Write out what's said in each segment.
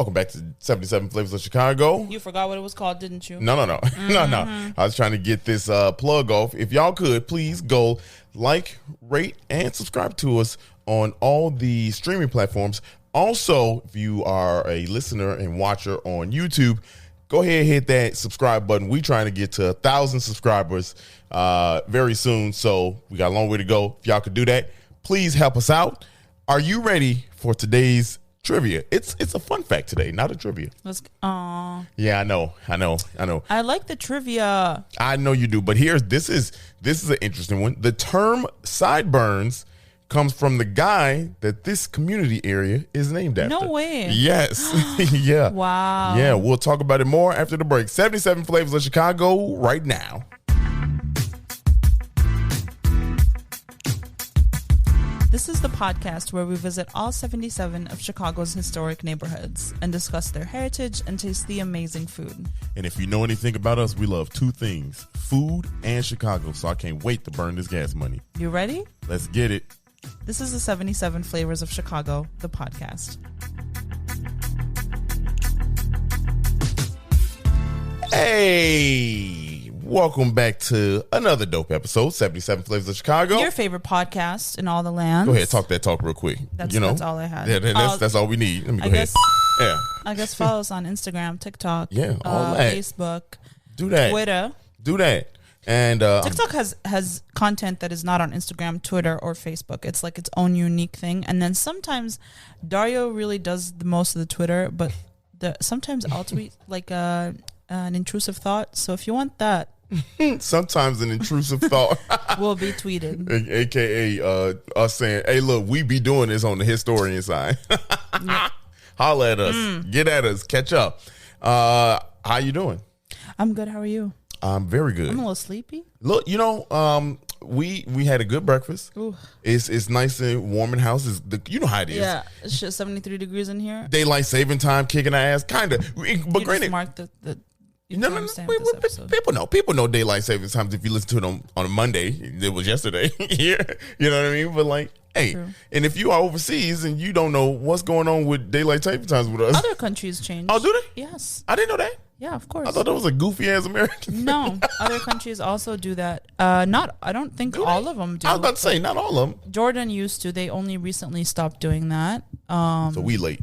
Welcome back to 77 Flavors of Chicago. You forgot what it was called, didn't you? No. No. I was trying to get this plug off. If y'all could, please go like, rate, and subscribe to us on all the streaming platforms. Also, if you are a listener and watcher on YouTube, go ahead and hit that subscribe button. We're trying to get to 1,000 subscribers very soon, so we got a long way to go. If y'all could do that, please help us out. Are you ready for today's trivia? It's a fun fact today, not a trivia. Yeah, I know. I like the trivia. I know you do, but this is an interesting one. The term sideburns comes from the guy that this community area is named after. No way. Yes. Yeah. Wow. Yeah, we'll talk about it more after the break. 77 Flavors of Chicago right now. This is the podcast where we visit all 77 of Chicago's historic neighborhoods and discuss their heritage and taste the amazing food. And if you know anything about us, we love two things, food and Chicago, so I can't wait to burn this gas money. You ready? Let's get it. This is the 77 Flavors of Chicago, the podcast. Hey! Welcome back to another dope episode, 77 Flavors of Chicago. Your favorite podcast in all the lands. Go ahead, talk that talk real quick. That's all I had. Yeah, that's all we need. Let me go ahead. Yeah. I guess follow us on Instagram, TikTok, all that. Facebook, Do that. Twitter. Do that. And TikTok has content that is not on Instagram, Twitter, or Facebook. It's like its own unique thing. And then sometimes Dario really does the most of the Twitter, but sometimes I'll tweet like an intrusive thought. So if you want that, sometimes an intrusive thought will be tweeted, aka us saying, "Hey, look, we be doing this on the historian side." Yep. Holla at us, get at us, catch up. How you doing? I'm good. How are you? I'm very good. I'm a little sleepy. Look, we had a good breakfast. Ooh. It's nice and warm in the house. You know how it is. Yeah, it's just 73 degrees in here. Daylight saving time, kicking our ass, kind of. But you granted, just mark the no. People know daylight saving times if you listen to it on a Monday. It was yesterday. Yeah, you know what I mean. But like, hey, true. And if you are overseas and you don't know what's going on with daylight saving times with us, other countries change. Oh, do they? Yes, I didn't know that. Yeah, of course. I thought that was a goofy ass American. No, other countries also do that. I don't think all of them do. I was about to say not all of them. Jordan used to. They only recently stopped doing that. So we late.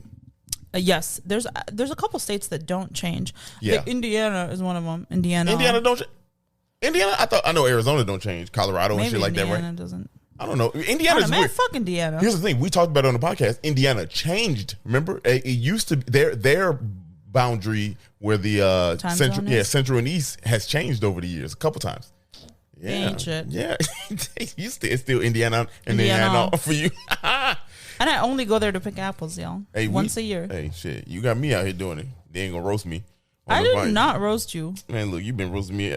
Yes, there's a couple states that don't change. Yeah, Indiana is one of them. Indiana don't. Indiana, I know Arizona don't change. Colorado and shit like that, right? Indiana doesn't. I don't know. Indiana's weird. Fuck Indiana. Here's the thing: we talked about it on the podcast. Indiana changed. Remember, it used to their boundary where the central and east has changed over the years a couple times. Yeah, ain't shit. Yeah, it's still Indiana and Indiana for you. And I only go there to pick apples, y'all. Hey, once a year. Hey, shit. You got me out here doing it. They ain't gonna roast me. I did not roast you. Man, look, you've been roasting me.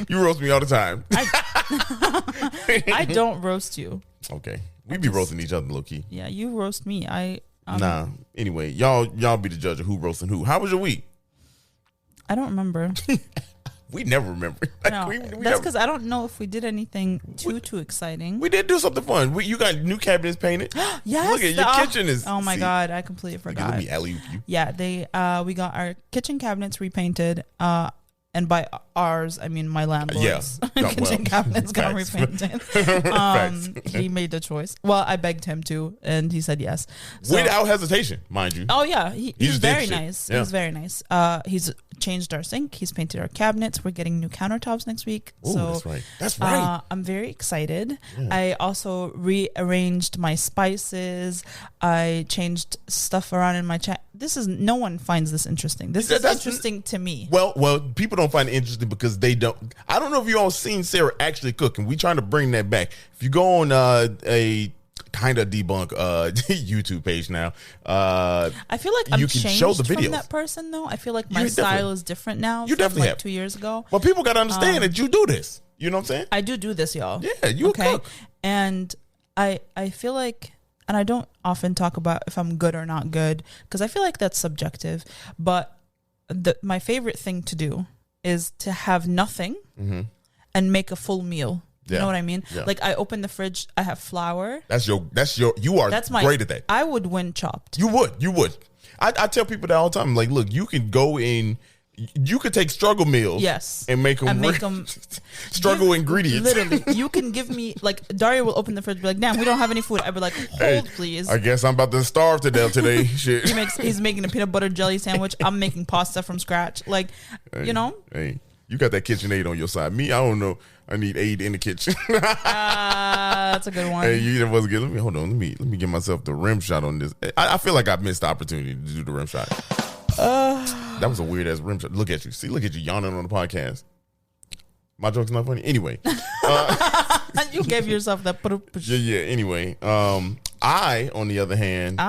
You roast me all the time. I don't roast you. Okay. We be roasting each other, low key. Yeah, you roast me. Nah. Anyway, y'all be the judge of who roasting who. How was your week? I don't remember. We never remember. No, that's because I don't know if we did anything too exciting. We did do something fun. You got new cabinets painted. Yes, look at your kitchen is. Oh my god, I completely forgot. Let me alley-oop you. Yeah, we got our kitchen cabinets repainted. And by ours, I mean my landlord's kitchen cabinets got repainted. He made the choice. Well, I begged him to, and he said yes. So, without hesitation, mind you. Oh yeah, he's very nice. Yeah. He's very nice. He's changed our sink. He's painted our cabinets. We're getting new countertops next week. Ooh, so that's right. I'm very excited. Yeah. I also rearranged my spices. I changed stuff around in my chat. No one finds this interesting. This is interesting to me. Well, people don't find it interesting because they don't. I don't know if you all seen Sarah actually cook, and we trying to bring that back. If you go on a kind of debunk YouTube page now, I feel like you can show the videos from that person though. I feel like my style is different now. You definitely have 2 years ago. Well, people got to understand that you do this. You know what I'm saying? I do this, y'all. Yeah, you cook. And I feel like. And I don't often talk about if I'm good or not good because I feel like that's subjective. But my favorite thing to do is to have nothing and make a full meal. You know what I mean? Yeah. Like I open the fridge, I have flour. You are great at that. I would win Chopped. You would. I tell people that all the time. Like, look, you can go in. You could take struggle meals, and make them struggle ingredients. Literally, you can give me like Dario will open the fridge, and be like, "Damn, we don't have any food." I'd be like, "Hold, please." I guess I'm about to starve to death today. Shit. He's making a peanut butter jelly sandwich. I'm making pasta from scratch. Like, you know. Hey, you got that KitchenAid on your side. Me, I don't know. I need aid in the kitchen. That's a good one. Hey, you wasn't good. Hold on. Let me give myself the rim shot on this. I feel like I missed the opportunity to do the rim shot. That was a weird ass rim shot. Look at you. See, look at you yawning on the podcast. My joke's not funny. Anyway. You gave yourself that. Yeah. Anyway. I, on the other hand.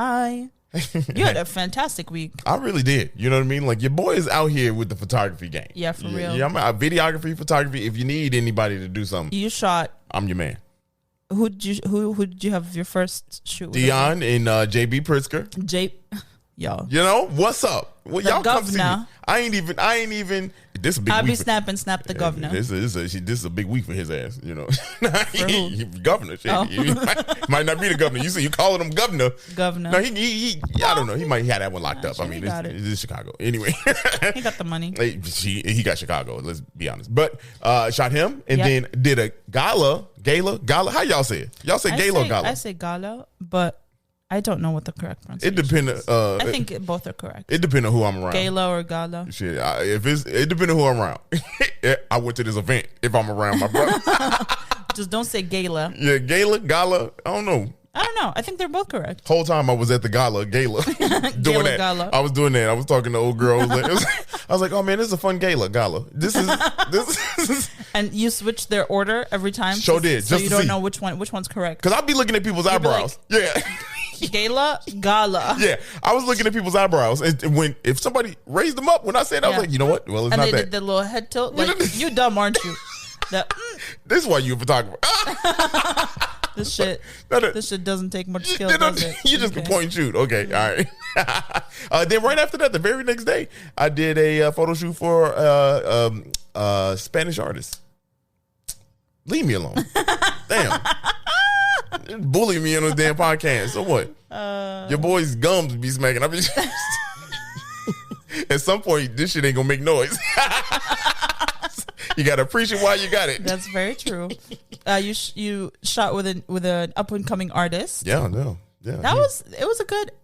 You had a fantastic week. I really did. You know what I mean? Like, your boy is out here with the photography game. Yeah, for real. Yeah, I'm out. Videography, photography. If you need anybody to do something. You shot. I'm your man. Who did you have your first shoot with? Dion and JB Pritzker. Yo. You know, what's up? Well, y'all governor. come see me. I ain't even. This is a big I'll week. be snap the governor. This is a big week for his ass. You know, governor. Shit. Oh. He might not be the governor. You calling him governor? Governor. No, he I don't know. He might have that one locked up. I mean, it's Chicago. Anyway, he got the money. He got Chicago. Let's be honest. But shot him and then did a gala. How y'all say it? Y'all say gala or gala? I say gala, but I don't know what the correct pronunciation is. It depends. I think both are correct. It depends on who I'm around. Gala or gala. Shit, it depends on who I'm around. I went to this event if I'm around my brother. Just don't say gala. Yeah, gala. I don't know. I think they're both correct. Whole time I was at the gala doing that. Gala. I was doing that. I was talking to old girls. I was like, oh man, this is a fun gala. This is. And you switch their order every time. Sure did. So you don't know which one's correct. Because I'll be looking at people's eyebrows. Yeah. Gala. Yeah, I was looking at people's eyebrows, and if somebody raised them up when I said, I was like, you know what? Well, it's and not they that. did the little head tilt. Like, you dumb, aren't you? This is why you a photographer. This shit doesn't take much skill, does it? You just can point and shoot. Okay, all right. Then right after that, the very next day, I did a photo shoot for Spanish artist. Leave me alone. Damn. Bully me on a damn podcast. So what? Your boy's gums be smacking. I mean, at some point, this shit ain't gonna make noise. You gotta appreciate why you got it. That's very true. You shot with an up and coming artist. Yeah, no. Yeah, it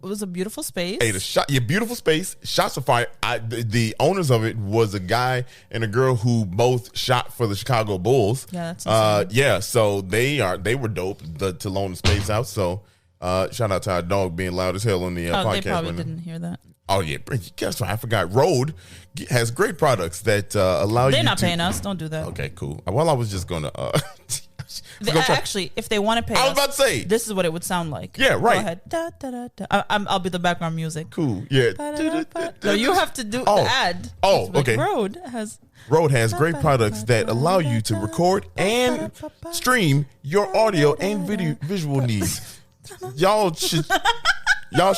was a beautiful space. Hey, beautiful space. Shots of fire. The owners of it was a guy and a girl who both shot for the Chicago Bulls. Yeah, that's insane. Yeah. So they were dope to loan the space out. So shout out to our dog being loud as hell on the podcast. They probably didn't hear that. Oh yeah, guess what? I forgot. Rode has great products that allow you. They're not paying us. Don't do that. Okay, cool. Well, I was just gonna. Actually, if they want to pay us, I was about to say this is what it would sound like. Yeah, right. Go ahead. Da, da, da, da. I'll be the background music. Cool. Yeah. No, you have to do the ad. Oh, okay. Rode has great products that allow you to record and stream your audio and visual needs. Y'all should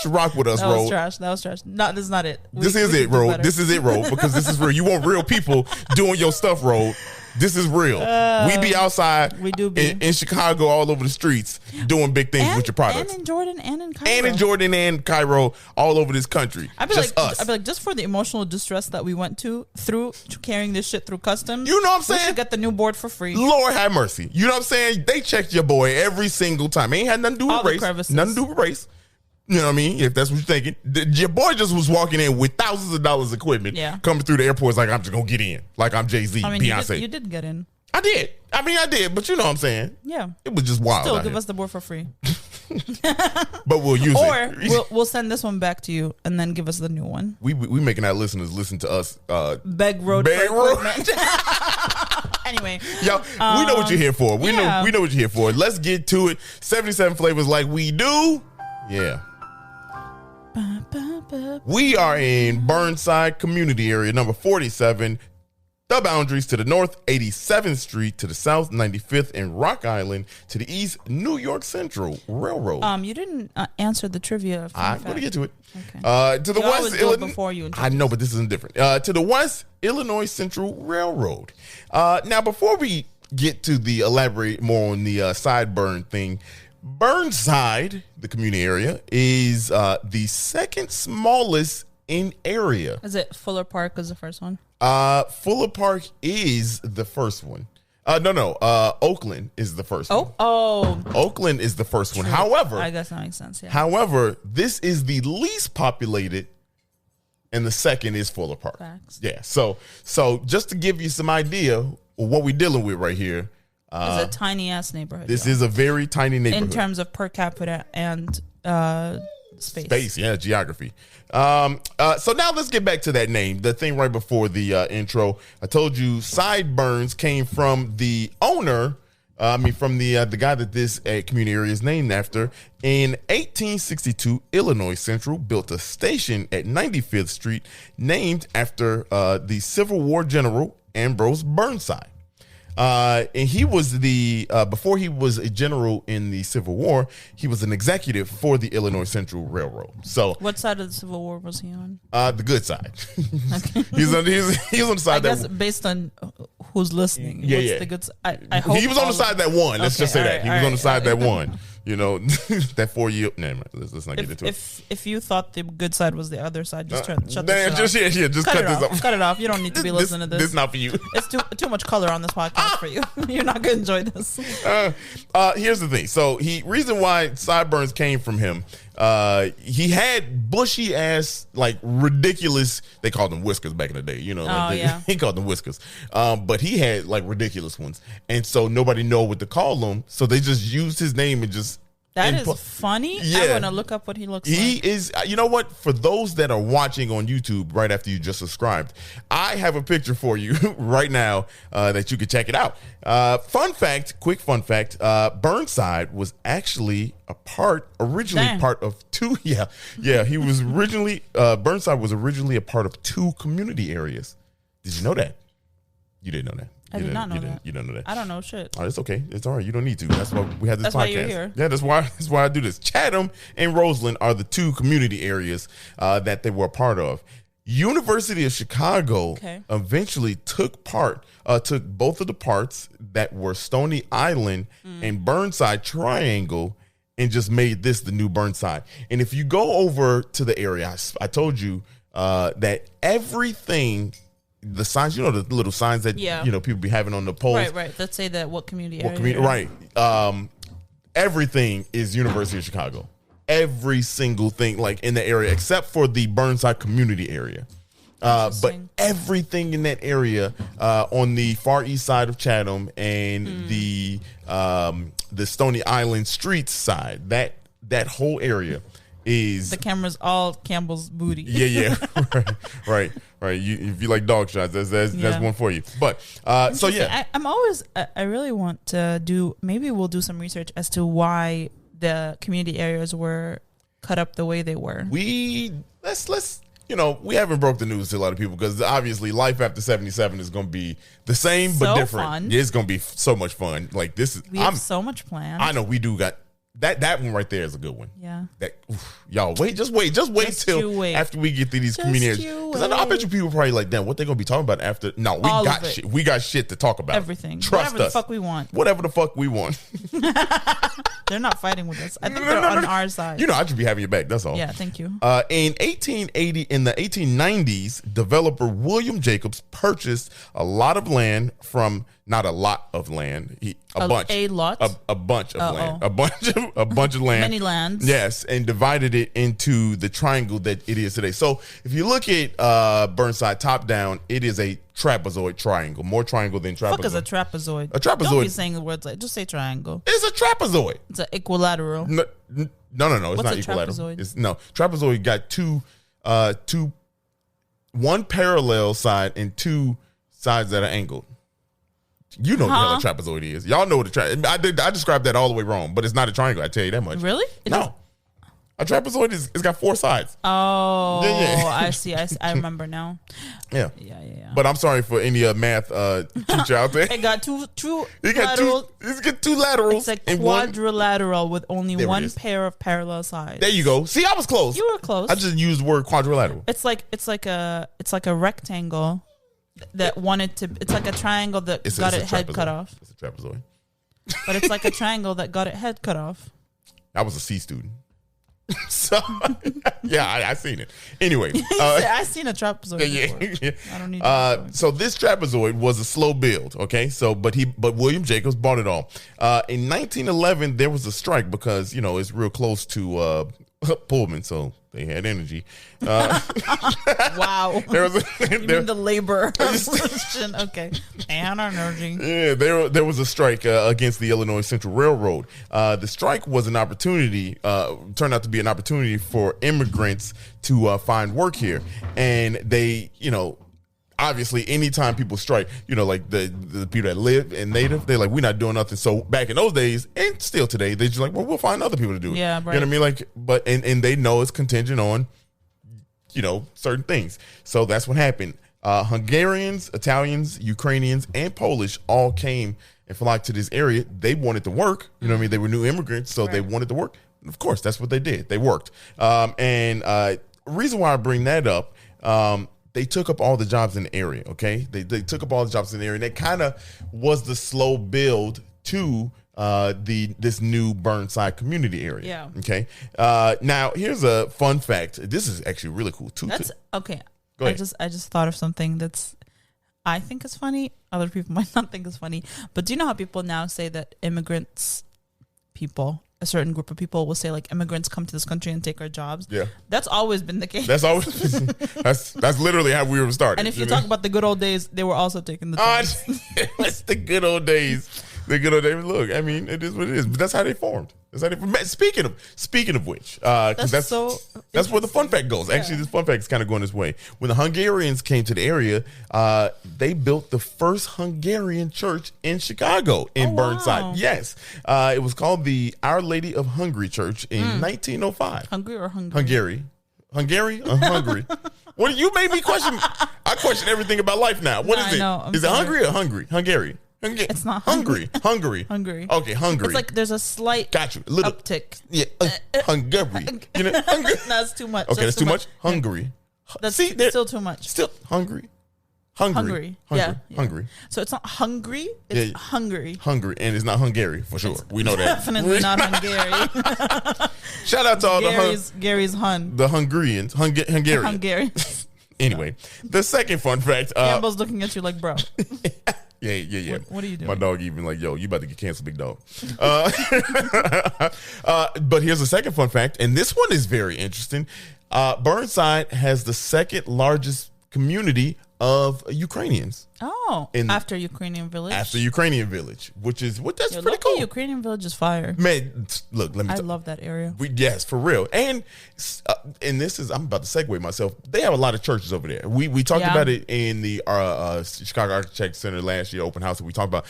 rock with us, Rode. That was trash. No, this is not it. This is it, Rode. This is it, Rode, because this is real. You want real people doing your stuff, Rode. This is real. We be outside. We do be in Chicago, all over the streets, doing big things with your products. And in Jordan and in Cairo. And in Jordan and Cairo, all over this country. I'd be us. like, just for the emotional distress that we went through carrying this shit through customs. You know what I'm saying? We should get the new board for free. Lord have mercy. You know what I'm saying? They checked your boy every single time. Ain't had nothing to do with race. Nothing to do with race. You know what I mean? If that's what you're thinking. Your boy just was walking in with thousands of dollars equipment. Yeah. Coming through the airports like I'm just going to get in. Like I'm Jay-Z, Beyonce. You did get in. I did. But you know what I'm saying? Yeah. It was just wild. Still, give us the board for free. But we'll use it. Or we'll send this one back to you and then give us the new one. We making our listeners listen to us. Beg Road. Anyway. Y'all, we know what you're here for. We know what you're here for. Let's get to it. 77 flavors like we do. Yeah. We are in Burnside community area, number 47. The boundaries to the north, 87th Street to the south, 95th and Rock Island to the east, New York Central Railroad. You didn't answer the trivia. I'm going to get to it. Okay. To the west, Illinois. Before you I know, but this isn't different. To the west, Illinois Central Railroad. Now, before we get to the elaborate more on the sideburn thing, Burnside, the community area, is the second smallest in area. Is it Fuller Park is the first one? Fuller Park is the first one. No. Oakland is the first one. Oakland is the first one. However, I guess that makes sense. Yeah. However, this is the least populated, and the second is Fuller Park. Facts. Yeah. So just to give you some idea of what we're dealing with right here. It's a tiny ass neighborhood. This is a very tiny neighborhood in terms of per capita and space. Yeah, geography. So now let's get back to that name. The thing right before the intro, I told you Sideburns came from the owner. From the guy that this community area is named after. In 1862, Illinois Central built a station at 95th Street named after the Civil War general Ambrose Burnside. And he was before he was a general in the Civil War, he was an executive for the Illinois Central Railroad. So, what side of the Civil War was he on? The good side. Okay. He was on the side. I guess based on who's listening. Yeah. The good side? I hope he was on the side that won. Let's just say that he was on the side that won. You know, that 4 year. Nah, let's not get into it. If you thought the good side was the other side, just shut this off. Just cut this off. Cut it off. You don't need to be listening to this. This is not for you. It's too much color on this podcast for you. You're not gonna enjoy this. Here's the thing. So reason why Sideburns came from him. He had bushy ass, like ridiculous. They called them whiskers back in the day. You know, he called them whiskers. But he had like ridiculous ones, and so nobody know what to call him. So they just used his name and just. That is funny. Yeah. I'm gonna look up what he looks like. He is. You know what? For those that are watching on YouTube right after you just subscribed, I have a picture for you right now that you can check it out. Quick fun fact. Burnside was actually originally part of two. Yeah. He was originally Burnside was originally a part of two community areas. Did you know that? You didn't know that. I did not know that. You don't know that. I don't know shit. Oh, it's okay. It's all right. You don't need to. That's why we have this podcast. Why you're here. Yeah, that's why I do this. Chatham and Roseland are the two community areas that they were a part of. University of Chicago eventually took both of the parts that were Stony Island and Burnside Triangle and just made this the new Burnside. And if you go over to the area, I told you that everything. The signs, the little signs that people be having on the poles. Right. Let's say that what community area. Right. Everything is University of Chicago. Every single thing, like in the area, except for the Burnside community area. But everything in that area, on the far east side of Chatham and the Stony Island Streets side, that whole area is the camera's all Campbell's booty. Yeah. Right. If you like dog shots, that's one for you. But so yeah, I really want to do. Maybe we'll do some research as to why the community areas were cut up the way they were. Let's we haven't broke the news to a lot of people because obviously life after 77 is going to be the same but different. Fun. Yeah, it's going to be so much fun. Like this is we have so much planned. I know we do got. That one right there is a good one. Yeah. Y'all just wait till after we get through these communities. Because I bet you people probably like, damn, what they gonna be talking about after? No, we got shit to talk about. Everything. Trust Whatever us. the fuck we want. Whatever the fuck we want. They're not fighting with us. I think they're on our side. I just be having your back. That's all. Yeah, thank you. In the 1890s, developer William Jacobs purchased a lot of land from. Not a lot of land. A bunch of land. Many lands. Yes, and divided it into the triangle that it is today. So if you look at Burnside top down, it is a trapezoid triangle. More triangle than trapezoid. Fuck is a trapezoid? A trapezoid. Don't be saying the words like. Just say triangle. It's a trapezoid. It's an equilateral. No. It's not equilateral. Trapezoid got one parallel side and two sides that are angled. You know what the hell a trapezoid is. Y'all know what I described that all the way wrong, but it's not a triangle. I tell you that much. Really? No. A trapezoid it's got four sides. Oh, yeah. I see. I remember now. Yeah. Yeah. But I'm sorry for any math teacher out there. It got two lateral. It's got two laterals. It's a quadrilateral with only one pair of parallel sides. There you go. See, I was close. You were close. I just used the word quadrilateral. It's like a rectangle. It's like a triangle that got its head cut off. It's a trapezoid. But it's like a triangle that got its head cut off. I was a C student. So, yeah, I seen it. Anyway. I seen a trapezoid before. I don't need so this trapezoid was a slow build, okay? So, but William Jacobs bought it all. In 1911, there was a strike because, it's real close to Pullman, so they had energy. Wow. You mean the labor question. Okay. And energy. Yeah, there was a strike against the Illinois Central Railroad. The strike was an opportunity, turned out to be an opportunity for immigrants to find work here. And they, obviously anytime people strike, like the people that live and native, they're like, we're not doing nothing. So back in those days, and still today, they're just like, well, we'll find other people to do it. Yeah, right. You know what I mean? Like, but and they know it's contingent on, certain things. So that's what happened. Hungarians, Italians, Ukrainians, and Polish all came and flocked to this area. They wanted to work. You know what I mean? They were new immigrants, so they wanted to work. And of course, that's what they did. They worked. And reason why I bring that up, they took up all the jobs in the area, okay? They took up all the jobs in the area, and that kind of was the slow build to this new Burnside community area. Yeah. Okay. Now here's a fun fact. This is actually really cool too. That's okay. Go ahead. I just thought of something I think is funny. Other people might not think is funny. But do you know how people now say that a certain group of people will say like immigrants come to this country and take our jobs? Yeah. That's always been the case. That's always that's literally how we were started. And if you talk about the good old days, they were also taking the jobs. That's the good old days. The good old days. Look, I mean, it is what it is. But that's how they formed. That's how they formed. Speaking of which, because that's where the fun fact goes. Actually, this fun fact is kind of going this way. When the Hungarians came to the area, they built the first Hungarian church in Chicago in Burnside. Wow. Yes, it was called the Our Lady of Hungary Church in 1905. Hungry or Hungary? Hungary or Hungary? What you made me question? I question everything about life now. What is it? Is it Hungary or Hungary? It's not Hungary. Hungry. Okay, Hungary. It's like there's a slight uptick. Yeah, Hungary. That's too much. Okay, that's too much. Hungary. That's still too much. Still hungry. Yeah. Hungry. So it's not hungry. It's hungry. Hungry, and it's not Hungary for sure. We know that. Definitely not Hungary. Shout out to all Gary's Hun. The Hungarians. Hungarians. Anyway, the second fun fact. Campbell's looking at you like, bro. Yeah. What are you doing? My dog even like, yo, you about to get canceled, big dog. But here's the second fun fact, and this one is very interesting. Burnside has the second largest community of Ukrainians. Oh, after Ukrainian Village? After Ukrainian Village, which is that's pretty cool. Ukrainian Village is fire. Man, look, let me I love that area. Yes, for real. And this is, I'm about to segue myself. They have a lot of churches over there. We talked about it in the Chicago Architect Center last year, open house. We talked about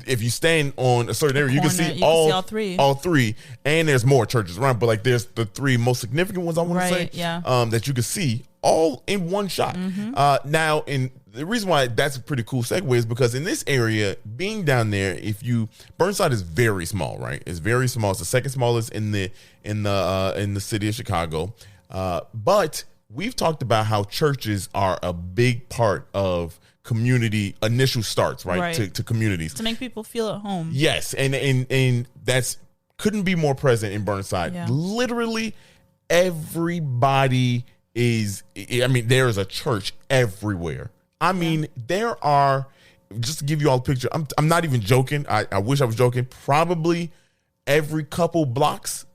if you stand on a certain area, you can see all three. And there's more churches around, but like there's the three most significant ones I want to say that you can see all in one shot. Now, the reason why that's a pretty cool segue is because in this area, being down there, Burnside is very small, right? It's very small. It's the second smallest in the city of Chicago. But we've talked about how churches are a big part of community initial starts, right? To communities to make people feel at home. Yes, and that's couldn't be more present in Burnside. Yeah. Literally everybody is. I mean, there is a church everywhere. I mean, there are, just to give you all a picture, I'm not even joking. I wish I was joking. Probably every couple blocks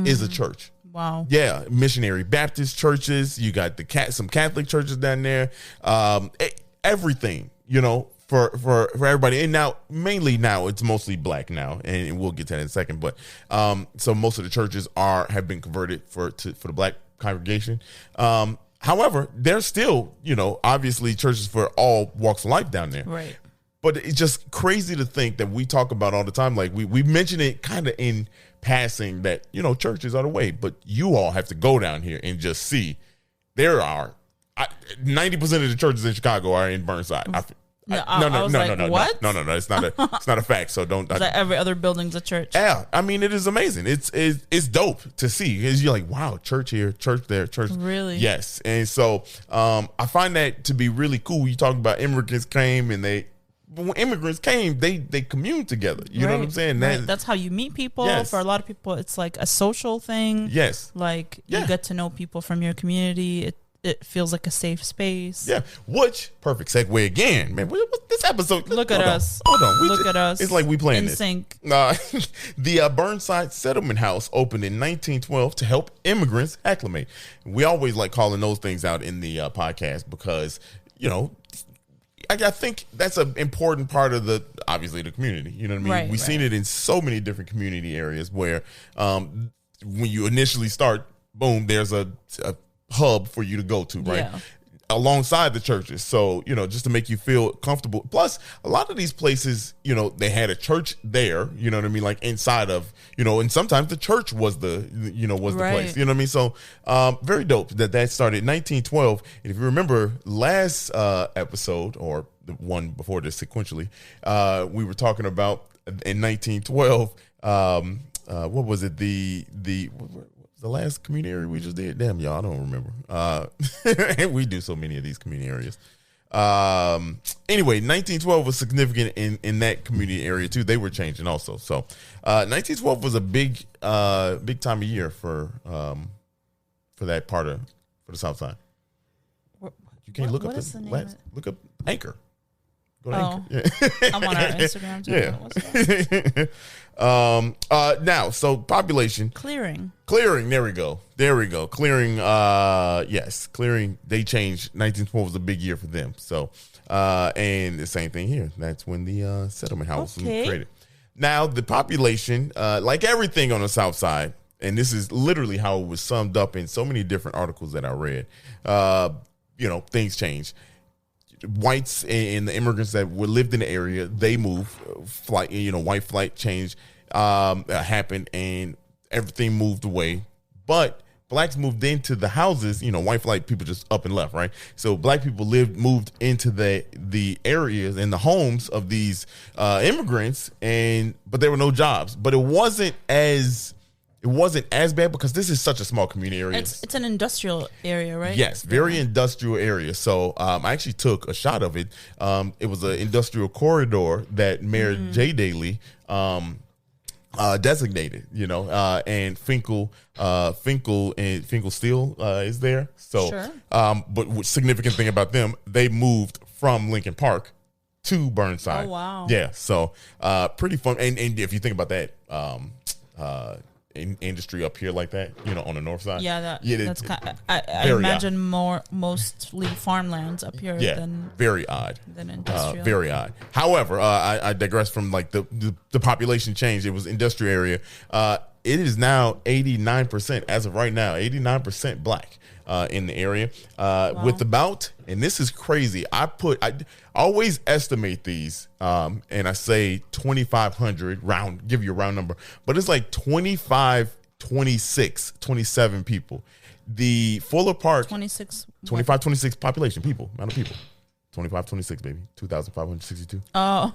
is a church. Wow. Yeah, missionary Baptist churches. You got some Catholic churches down there. Everything, for everybody. And now, mainly now, it's mostly black now, and we'll get to that in a second. But so most of the churches have been converted for the black congregation. However, there's still, obviously churches for all walks of life down there. Right. But it's just crazy to think that we talk about all the time. Like we mention it kind of in passing that, churches are the way. But you all have to go down here and just see there are 90% of the churches in Chicago are in Burnside. No. It's not a fact. So don't. Like every other building's a church. Yeah, I mean it is amazing. It's dope to see. Because you're like, wow, church here, church there, church. Really? Yes, and so I find that to be really cool. You talk about immigrants came and they when immigrants came, they communed together. You know what I'm saying? That's how you meet people. Yes. For a lot of people, it's like a social thing. Yes. Like you get to know people from your community. It feels like a safe space. Yeah. Which, perfect segue again, man. What this episode? Look at us. Hold on. Look at us. It's like we playing in this. sync. The Burnside Settlement House opened in 1912 to help immigrants acclimate. We always like calling those things out in the podcast because, you know, I think that's an important part of obviously the community. You know what I mean? We've seen it in so many different community areas where when you initially start, boom, there's a hub for you to go to, right? Yeah. Alongside the churches. So, you know, just to make you feel comfortable. Plus, a lot of these places, you know, they had a church there, you know what I mean? Like inside of, you know, and sometimes the church was the place, you know what I mean? So, very dope that started in 1912. And if you remember last episode or the one before this sequentially, we were talking about in 1912, what was it? The last community area we just did? Damn, y'all, I don't remember. We do so many of these community areas. Anyway, 1912 was significant in that community area too. They were changing also. So 1912 was a big time of year for that part for the South Side. You can't look up look up Anchor. Go to Anchor. Yeah. I'm on our Instagram too. Yeah. Now, so population clearing. There we go. Clearing. Yes, clearing. They changed. 1912 was a big year for them. So, and the same thing here. That's when the settlement house was created. Now, the population, like everything on the South Side, and this is literally how it was summed up in so many different articles that I read. You know, things changed. Whites and the immigrants that lived in the area, they moved. White flight change happened, and everything moved away. But blacks moved into the houses. You know, white flight people just up and left, right? So black people moved into the areas and the homes of these immigrants, but there were no jobs. But it wasn't as bad because this is such a small community area. It's an industrial area, right? Yes, very industrial area. So I actually took a shot of it. It was an industrial corridor that Mayor Jay Daley designated, you know, and Finkel Steel is there. So, sure. But what's significant thing about them, they moved from Lincoln Park to Burnside. Oh, wow. Yeah. So pretty fun. And if you think about that, industry up here like that, you know, on the north side. Yeah, that's kind of, I imagine mostly farmlands up here. Yeah, than very odd. Than industrial. Very odd. However, I digress from like the population change. It was industrial area. It is now 89% as of right now. 89% black in the area. Wow. With about, and this is crazy. I always estimate these, and I say 2,500 give you a round number, but it's like 25, 26, 27 people. The Fuller Park 25, 26 population amount of people. 25, 26, baby. 2,562. Oh.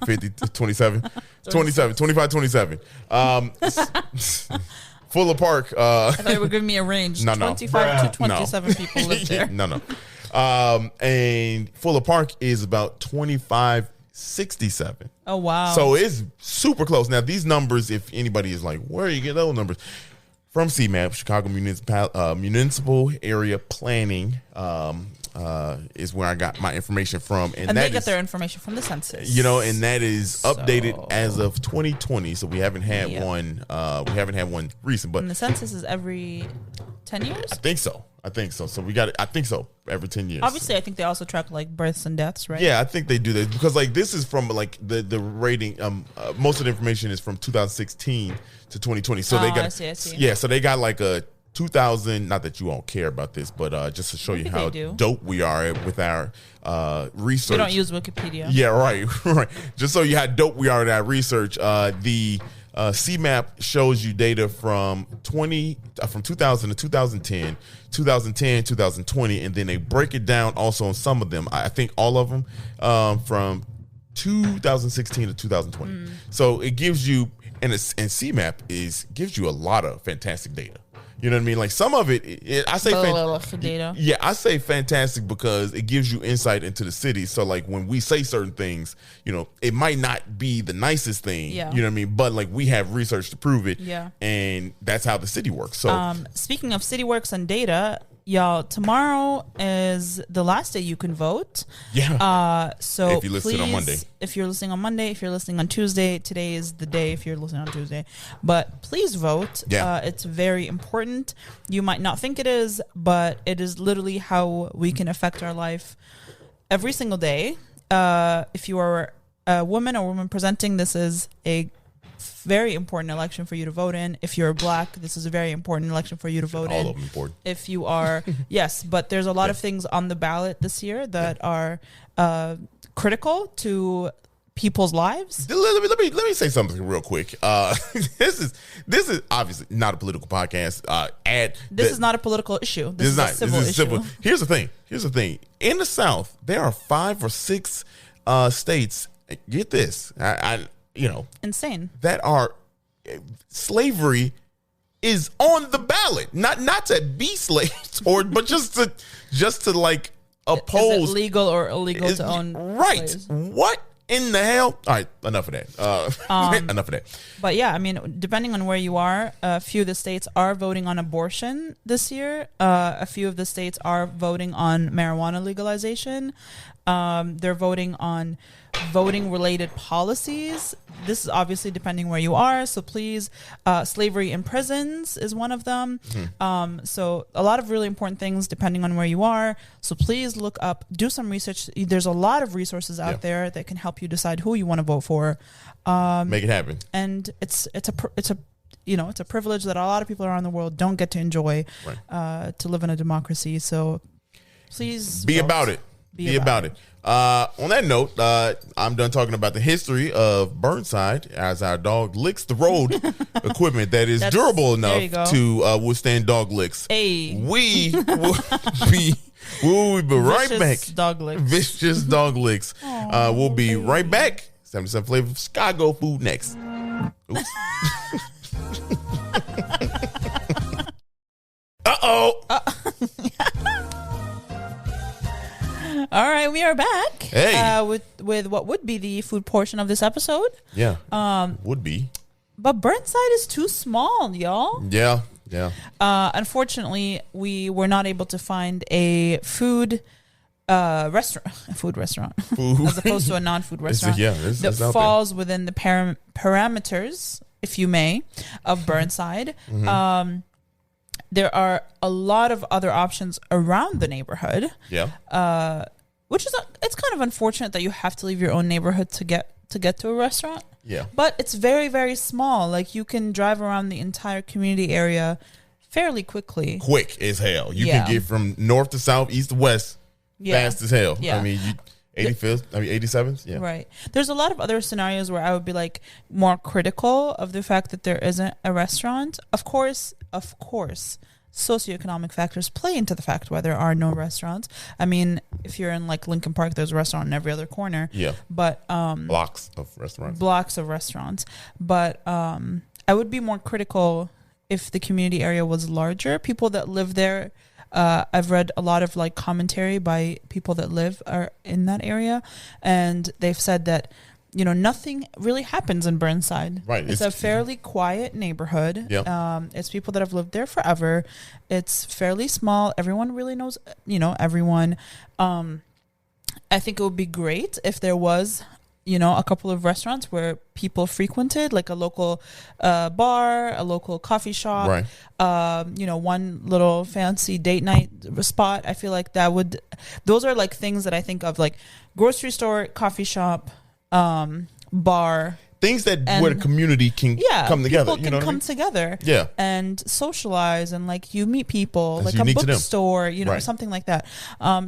50, 27, 27, 25, 27. Fuller Park. I thought you were giving me a range. No. 25 to 27 people live there. No. And Fuller Park is about 2,567. Oh, wow. So it's super close. Now, these numbers, if anybody is like, where do you get those numbers? From CMAP, Chicago Municipal Area Planning, is where I got my information from. And they get their information from the census. You know, and that is updated as of 2020. So we haven't had one. We haven't had one recent. But and the census is every 10 years? I think so. So we got it. I think so. Every 10 years. Obviously, I think they also track like births and deaths, right? Yeah, I think they do that because like this is from like the rating. Most of the information is from 2016 to 2020. So they got. I see. Yeah, so they got like a 2000. Not that you won't care about this, but just to show you how dope we are with our research. We don't use Wikipedia. Yeah, right. Just so you how dope we are with our research. The CMAP shows you data from 2000 to 2010, 2020, and then they break it down also on some of them. I think all of them from 2016 to 2020. So it gives you, and CMAP gives you a lot of fantastic data. You know what I mean? Like some of it I say data. Yeah, I say fantastic because it gives you insight into the city. So like when we say certain things, you know, it might not be the nicest thing. Yeah. You know what I mean? But like we have research to prove it. Yeah. And that's how the city works. So speaking of city works and data, y'all, tomorrow is the last day you can vote. Yeah. So if you listen on Monday. If you're listening on Monday, if you're listening on Tuesday, today is the day if you're listening on Tuesday. But please vote. Yeah. It's very important. You might not think it is, but it is literally how we can affect our life every single day. If you are a woman or woman presenting, this is a very important election for you to vote in. If you're black, this is a very important election for you to vote in. All of them important. If you are, yes, but there's a lot of things on the ballot this year that are critical to people's lives. Let me say something real quick. This is obviously not a political podcast. This is not a political issue. This is a civil issue. Here's the thing. In the South, there are 5 or 6 states. Get this. Insane. That are slavery is on the ballot. Not to be slaves but just to like oppose. Is it legal or illegal to own slaves? What in the hell? All right, enough of that. Enough of that. But yeah, I mean, depending on where you are, a few of the states are voting on abortion this year. A few of the states are voting on marijuana legalization. They're voting on voting-related policies. This is obviously depending where you are. So please, slavery in prisons is one of them. So a lot of really important things depending on where you are. So please look up, do some research. There's a lot of resources out there that can help you decide who you want to vote for. Make it happen. And it's a privilege that a lot of people around the world don't get to enjoy, to live in a democracy. So please be about it. Be about it. On that note, I'm done talking about the history of Burnside as our dog licks the road equipment that is durable enough to withstand dog licks. Hey. We will be right back. Dog licks. Vicious dog licks. We'll be right back. 77 flavor of Chicago food next. Oops. All right, we are back. Hey. With what would be the food portion of this episode. Yeah. Would be. But Burnside is too small, y'all. Yeah. Unfortunately, we were not able to find a food restaurant, as opposed to a non-food restaurant that falls within the parameters, if you may, of Burnside. There are a lot of other options around the neighborhood. Yeah. Which is it's kind of unfortunate that you have to leave your own neighborhood to get to a restaurant. Yeah. But it's very, very small. Like you can drive around the entire community area fairly quickly. Quick as hell. You can get from north to south, east to west, fast as hell. Yeah. I mean, 87th. Yeah. Right. There's a lot of other scenarios where I would be like more critical of the fact that there isn't a restaurant. Of course, socioeconomic factors play into the fact why there are no restaurants. I mean, if you're in like Lincoln Park, there's a restaurant in every other corner. Yeah. But blocks of restaurants. But I would be more critical if the community area was larger. People that live there, I've read a lot of like commentary by people that live in that area, and they've said that nothing really happens in Burnside. Right. It's a fairly quiet neighborhood. Yeah. It's people that have lived there forever. It's fairly small. Everyone really knows, everyone. I think it would be great if there was, a couple of restaurants where people frequented, like a local bar, a local coffee shop, right. One little fancy date night spot. I feel like those are like things that I think of, like grocery store, coffee shop, bar, things that where the community can come together. People can come together, and socialize, and like you meet people, that's like a bookstore, something like that.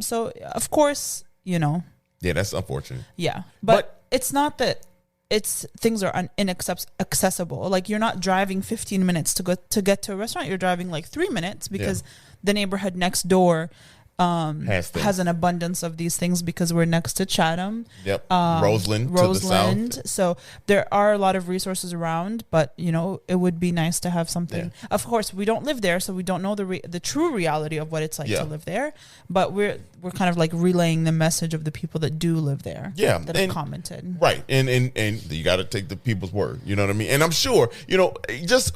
So of course, yeah, that's unfortunate. Yeah, but it's not that things are inaccessible. Like you're not driving 15 minutes to get to a restaurant. You're driving like 3 minutes because the neighborhood next door has an abundance of these things because we're next to Chatham. Yep. Roseland to the south. So there are a lot of resources around, but it would be nice to have something. Yeah. Of course, we don't live there, so we don't know the true reality of what it's like to live there. But we're kind of like relaying the message of the people that do live there. Yeah, that have commented. Right, and you got to take the people's word. You know what I mean? And I'm sure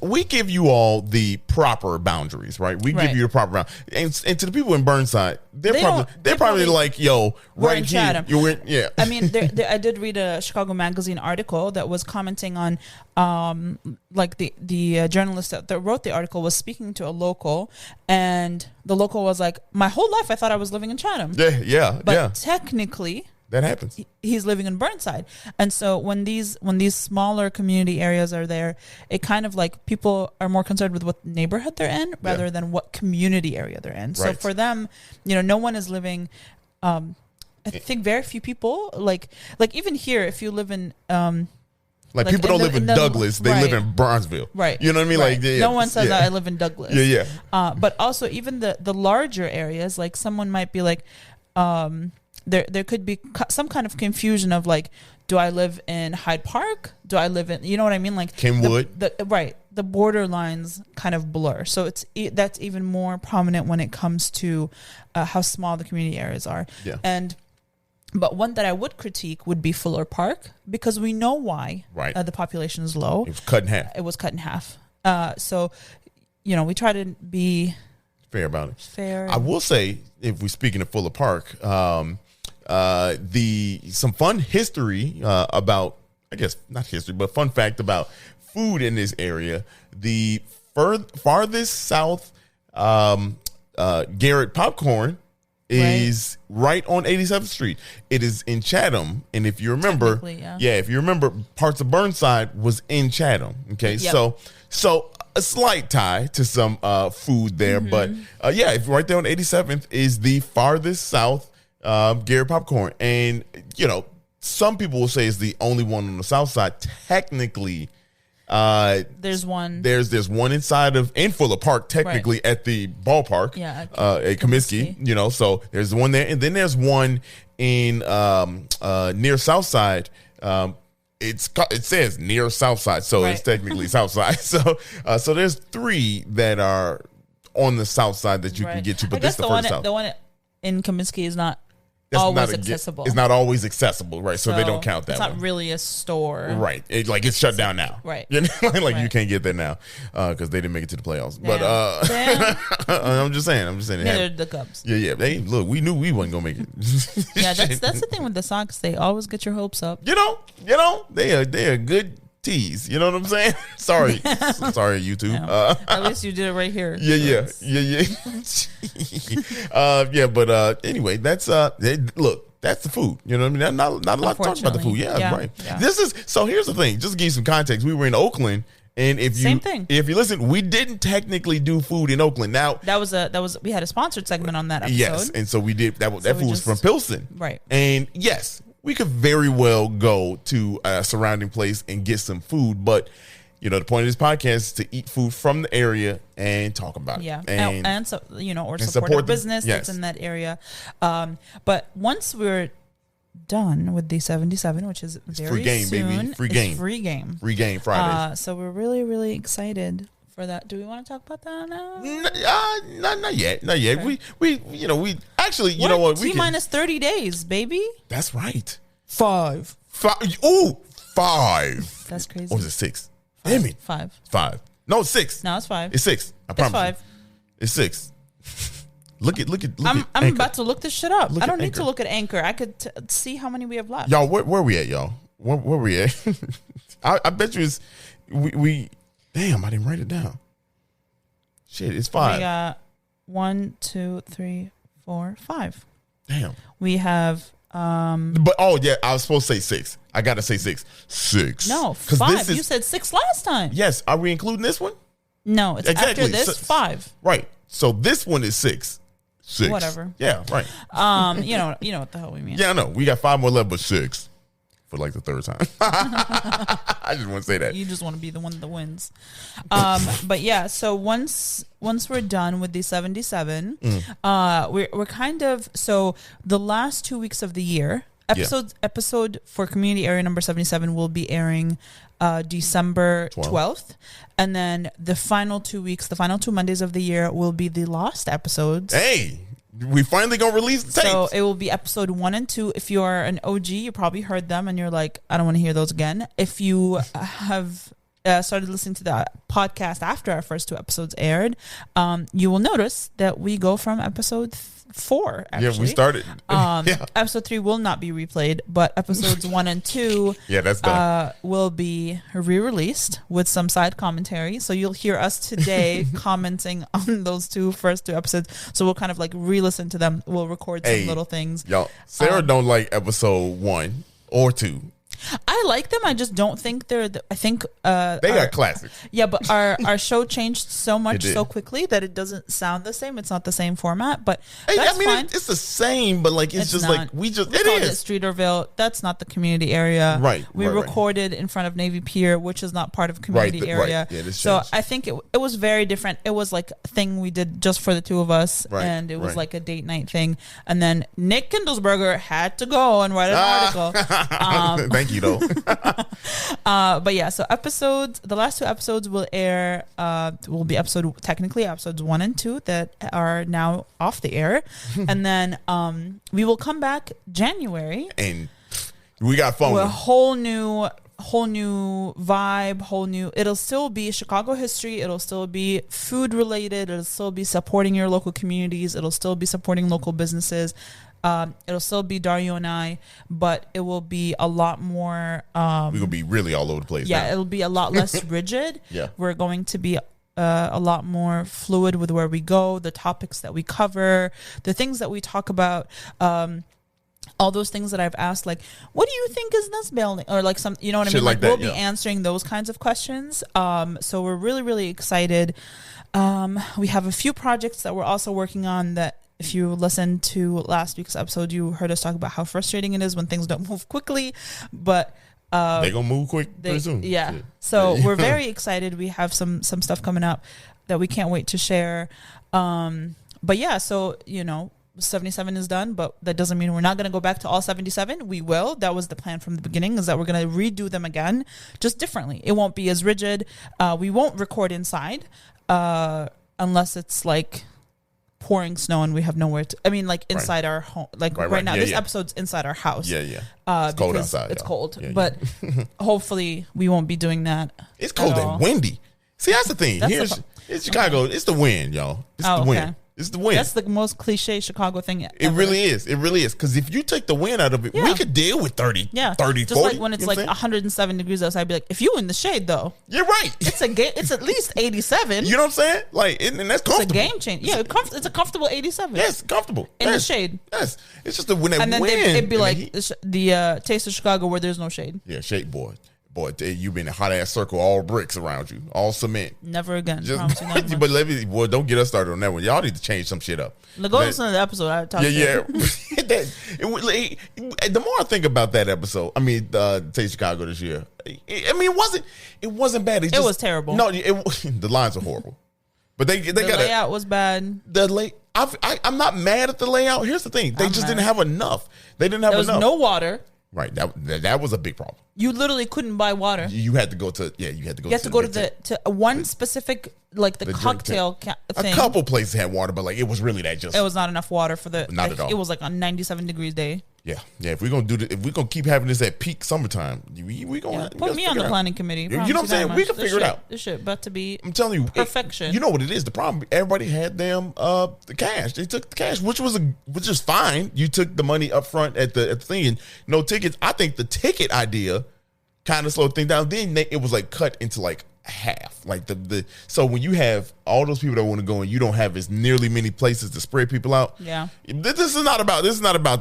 we give you all the proper boundaries, right? We give you the proper boundaries, and to the people in Burnside, they're probably like, yo, right in here, Chatham. you're in, yeah. I mean, I did read a Chicago Magazine article that was commenting on, like the journalist that wrote the article was speaking to a local, and the local was like, my whole life I thought I was living in Chatham. But technically, that happens. He's living in Burnside. And so when these smaller community areas are there, it kind of like people are more concerned with what neighborhood they're in rather than what community area they're in. Right. So for them, no one is living, I think very few people, like even here, if you live in, like people don't live in Douglas, they live in Bronzeville. Right. You know what I mean? Right. Like no one says that I live in Douglas. Yeah. But also even the larger areas, like someone might be like, there could be some kind of confusion of like, do I live in Hyde Park? Do I live in, you know what I mean? Like Kenwood. The border lines kind of blur. So that's even more prominent when it comes to how small the community areas are. Yeah. But one that I would critique would be Fuller Park, because we know why the population is low. It was cut in half. So, we try to be fair about it. Fair. I will say, if we're speaking of Fuller Park, some fun history about, I guess not history, but fun fact about food in this area. The farthest south Garrett Popcorn is right on 87th Street. It is in Chatham, and if you remember, if you remember, parts of Burnside was in Chatham. Okay, so a slight tie to some food there, but if right there on 87th is the farthest south Garrett Popcorn, and some people will say it's the only one on the south side. Technically, there's one inside of in Fuller Park, technically at the ballpark, at Comiskey. So there's one there, and then there's one in near Southside. It says near Southside, so it's technically Southside. So there's three that are on the south side that you can get to, but this is the first south. The one in Comiskey is not always accessible. It's not always accessible, right? So they don't count that. It's not really a store, right? It's shut down now, right? You can't get there now because they didn't make it to the playoffs. But I'm just saying. Neither did the Cubs. Yeah. Look, we knew we wasn't gonna make it. That's the thing with the Sox. They always get your hopes up. They are good tease. You know what I'm saying? Sorry, YouTube. No. At least you did it right here. Yeah. But anyway, that's look, that's the food. You know what I mean? Not a lot to talk about the food. Yeah, right. Yeah. So here's the thing. Just to give you some context, we were in Oakland, and if you listen, we didn't technically do food in Oakland. Now that was we had a sponsored segment on that episode. Yes, and so we did that. That food was from Pilsen, right? And yes, we could very well go to a surrounding place and get some food, but the point of this podcast is to eat food from the area and talk about it. Yeah, and so or support a business that's in that area. But once we're done with the 77, which is very free game, soon, baby. Free game Fridays. So we're really, really excited for that. Do we want to talk about that now? Not yet. Okay. We actually, you know what? T minus 30 days, baby. That's right. 5. Ooh, 5. That's crazy. Or was it 6? Damn it. 5. No, it's 6. No, it's 5. It's 6. I promise. It's 5. It's 6. Look at. I'm about to look this shit up. I don't need to look at Anchor. I could see how many we have left. Y'all, where we at, y'all? Where we at? I bet you it's we. Damn, I didn't write it down. Shit, it's 5. We got 1, 2, 3, 4, 5. Damn. We have. But I was supposed to say 6. I gotta say 6. 6. No, 5. You said 6 last time. Yes. Are we including this one? No, it's exactly. After this 5. Right. So this one is 6. 6. Whatever. Yeah. Right. You know what the hell we mean. Yeah, I know. We got 5 more left, but 6. for like the third time. I just want to say that. You just want to be the one that wins. But yeah, so once we're done with the 77, we're kind of, so the last 2 weeks of the year, episode for community area number 77 will be airing December 12th. And then the final 2 weeks, the final 2 Mondays of the year will be the lost episodes. Hey, we finally gonna release the tapes. So it will be episode 1 and 2. If you are an OG, you probably heard them and you're like, I don't want to hear those again. If you have started listening to the podcast after our first 2 episodes aired, you will notice that we go from episode 4. Actually. Yeah, we started. Episode 3 will not be replayed, but episodes 1 and 2 that's done. Will be re-released with some side commentary. So you'll hear us today commenting on those first two episodes. So we'll kind of like re-listen to them. We'll record some little things. Y'all, Sarah don't like episode 1 or 2. I like them. I just don't think they're. I think they got classics. Yeah, but our show changed so much so quickly that it doesn't sound the same. It's not the same format, but that's fine. It's the same, but like it's just not. Like we called it Streeterville. That's not the community area, right? We recorded in front of Navy Pier, which is not part of community area. Right. Yeah, so I think it was very different. It was like a thing we did just for the two of us, and it was like a date night thing. And then Nick Kindlesberger had to go and write an article. Thank you, though. But yeah, so the last 2 episodes will air, will be episodes 1 and 2 that are now off the air. And then we will come back January. And we got fun with a whole new vibe, it'll still be Chicago history, it'll still be food related, it'll still be supporting your local communities, it'll still be supporting local businesses. It'll still be Dario and I, but it will be a lot more. We're gonna be really all over the place. Yeah, it'll be a lot less rigid. Yeah, we're going to be a lot more fluid with where we go, the topics that we cover, the things that we talk about. All those things that I've asked, like, what do you think is this building? Or like some, you know what I mean? Like that, we'll be answering those kinds of questions. So we're really, really excited. We have a few projects that we're also working on that. If you listened to last week's episode, you heard us talk about how frustrating it is when things don't move quickly, but they're gonna move pretty soon. Yeah. So we're very excited. We have some stuff coming up that we can't wait to share. But yeah, so 77 is done, but that doesn't mean we're not going to go back to all 77. We will. That was the plan from the beginning, is that we're going to redo them again, just differently. It won't be as rigid. We won't record inside unless it's like pouring snow and we have nowhere to. I mean, like inside our home. Like right now, this episode's inside our house. Yeah. It's cold outside. It's cold, but hopefully we won't be doing that. It's cold and windy. See, that's the thing. It's Chicago. It's the wind, y'all. It's the wind. It's the wind. That's the most cliche Chicago thing ever. It really is. It really is. Because if you take the wind out of it, we could deal with 30, 30, just 40. Like when it's like 107 degrees outside, I'd be like, if you in the shade, though. You're right. It's at least 87. You know what I'm saying? Like, and that's comfortable. It's a game changer. Yeah, it's a comfortable 87. Yes, comfortable. In the shade. Yes. It's just when that and then wind. It'd be like the Taste of Chicago where there's no shade. Yeah, shade, boy. Boy, you've been in a hot ass circle, all bricks around you, all cement. Never again. But don't get us started on that one. Y'all need to change some shit up. Go listen to the episode. I talked the more I think about that episode, I mean, Taste Chicago this year. It wasn't bad. It was terrible. No, the lines are horrible. But the layout was bad. I'm not mad at the layout. Here's the thing: they didn't have enough. They didn't have enough. There was no water. Right. That was a big problem. You literally couldn't buy water. You had to go to to one specific, like the cocktail thing. A couple places had water, but like it was really that just. It was not enough water for not at all. It was like a 97 degrees day. Yeah. If we're gonna keep having this at peak summertime, we gonna put me on the planning committee. You know what I'm saying? We can figure it out. This shit about to be. I'm telling you, perfection. You know what it is? The problem. Everybody had them the cash. They took the cash, which is fine. You took the money up front at the thing, and no tickets. I think the ticket idea kind of slowed things down. Then it was like cut into like half. Like so when you have all those people that want to go and you don't have as nearly many places to spread people out. Yeah. This is not about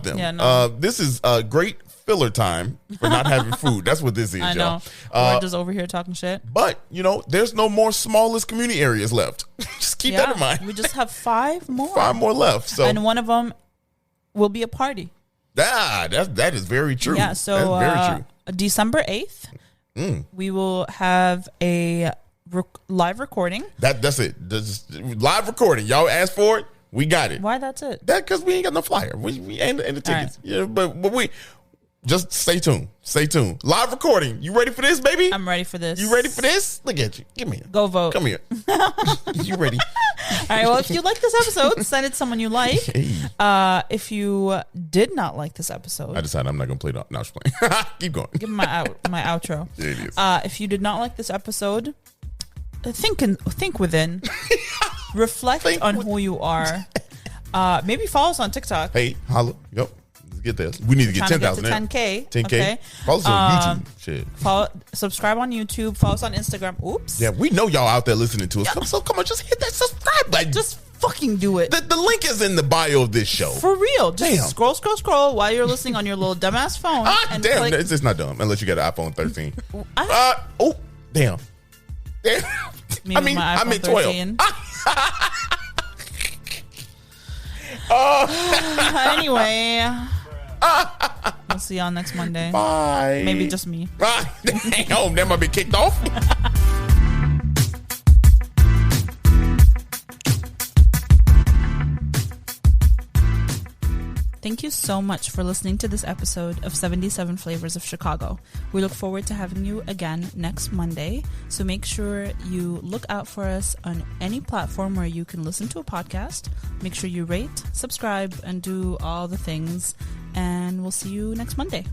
them. Yeah, no. This is a great filler time for not having food. That's what this is, I know. y'all. We're just over here talking shit. But, there's no more smallest community areas left. Just keep that in mind. We just have 5 more. 5 more left. So and one of them will be a party. That is very true. Yeah, so that's very true. December 8th, we will have a live recording. That's it. Live recording. Y'all asked for it. We got it. Why that's it? That because we ain't got no flyer. We and the tickets. Right. Yeah, but we just stay tuned. Stay tuned. Live recording. You ready for this, baby? I'm ready for this. You ready for this? Look at you. Give me. Go vote. Come here. You ready? All right. Well, if you like this episode, send it to someone you like. Hey. If you did not like this episode, I decided I'm not gonna play it. No, I was playing. Keep going. Give me my outro. Yeah, it is. If you did not like this episode, think within. Reflect on who you are. Maybe follow us on TikTok. Hey, holla. Yep. Let's get this. We need to get 10,000. 10K. 10K. Okay. Follow us on YouTube. Shit. Subscribe on YouTube. Follow us on Instagram. Oops. Yeah, we know y'all out there listening to us. Yeah. Come on, just hit that subscribe button. Just fucking do it. The link is in the bio of this show. For real. Just scroll while you're listening on your little dumbass phone. Damn. It's just not dumb unless you got an iPhone 13. Damn. I mean 12. Anyway, we'll see y'all next Monday. Bye. Maybe just me. Damn, that might be kicked off. Thank you so much for listening to this episode of 77 Flavors of Chicago. We look forward to having you again next Monday. So make sure you look out for us on any platform where you can listen to a podcast. Make sure you rate, subscribe, and do all the things. And we'll see you next Monday.